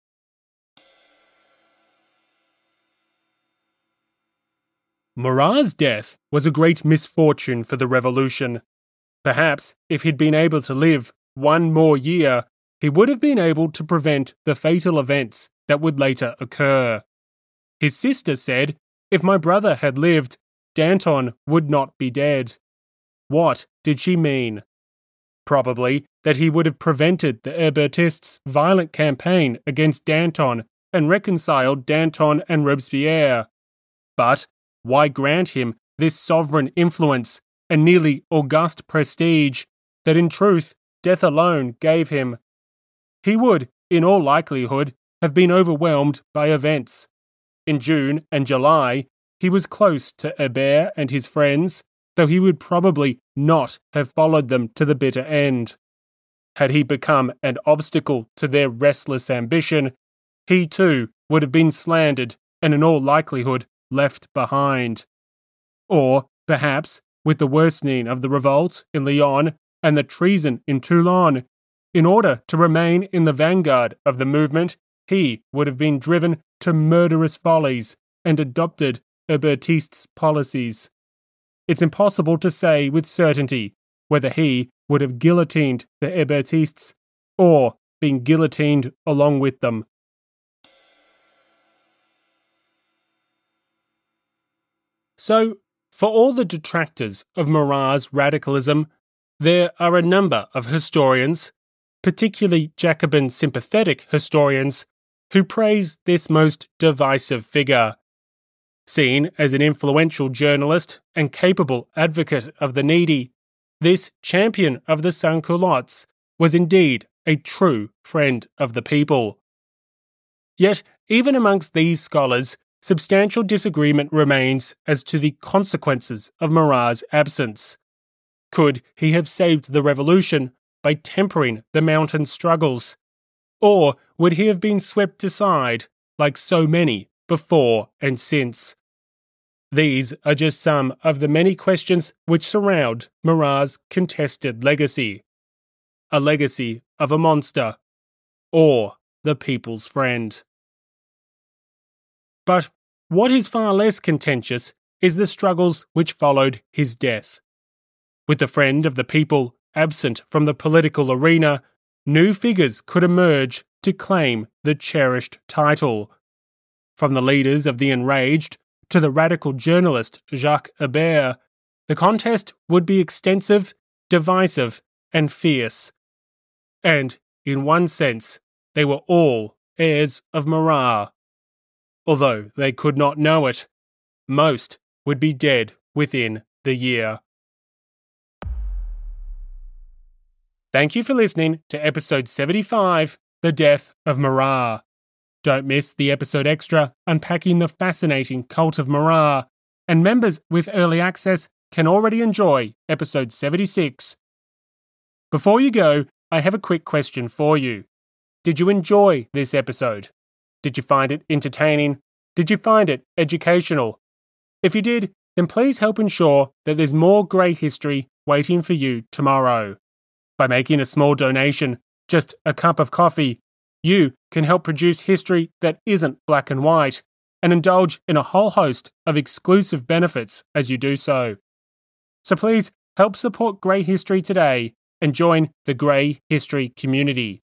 Marat's death was a great misfortune for the revolution. Perhaps if he'd been able to live one more year, he would have been able to prevent the fatal events that would later occur. His sister said, if my brother had lived, Danton would not be dead. What did she mean? Probably that he would have prevented the Hébertists' violent campaign against Danton and reconciled Danton and Robespierre. But why grant him this sovereign influence and nearly august prestige that in truth death alone gave him? He would, in all likelihood, have been overwhelmed by events. In June and July, he was close to Hébert and his friends, though he would probably not have followed them to the bitter end. Had he become an obstacle to their restless ambition, he too would have been slandered and in all likelihood left behind. Or, perhaps, with the worsening of the revolt in Lyon and the treason in Toulon, in order to remain in the vanguard of the movement, he would have been driven to murderous follies and adopted Hébertists' policies. It's impossible to say with certainty whether he would have guillotined the Hébertists or been guillotined along with them. So, for all the detractors of Marat's radicalism, there are a number of historians, particularly Jacobin sympathetic historians, who praise this most divisive figure. Seen as an influential journalist and capable advocate of the needy, this champion of the sans-culottes was indeed a true friend of the people. Yet, even amongst these scholars, substantial disagreement remains as to the consequences of Marat's absence. Could he have saved the revolution by tempering the mountain struggles? Or would he have been swept aside, like so many before and since? These are just some of the many questions which surround Marat's contested legacy. A legacy of a monster, or the people's friend. But what is far less contentious is the struggles which followed his death. With the friend of the people absent from the political arena, new figures could emerge to claim the cherished title. From the leaders of the enraged to the radical journalist Jacques Hébert, the contest would be extensive, divisive, and fierce. And, in one sense, they were all heirs of Marat. Although they could not know it, most would be dead within the year. Thank you for listening to episode 75, The Death of Marat. Don't miss the episode extra unpacking the fascinating Cult of Marat, and members with early access can already enjoy episode 76. Before you go, I have a quick question for you. Did you enjoy this episode? Did you find it entertaining? Did you find it educational? If you did, then please help ensure that there's more great history waiting for you tomorrow. By making a small donation, just a cup of coffee, you can help produce history that isn't black and white and indulge in a whole host of exclusive benefits as you do so. So please help support Grey History today and join the Grey History community.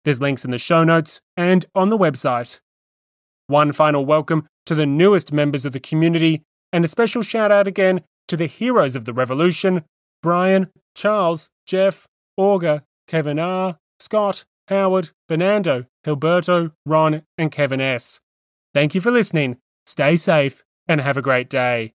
There's links in the show notes and on the website. One final welcome to the newest members of the community, and a special shout out again to the heroes of the revolution: Brian, Charles, Jeff, Auger, Kevin R., Scott, Howard, Fernando, Hilberto, Ron, and Kevin S. Thank you for listening, stay safe, and have a great day.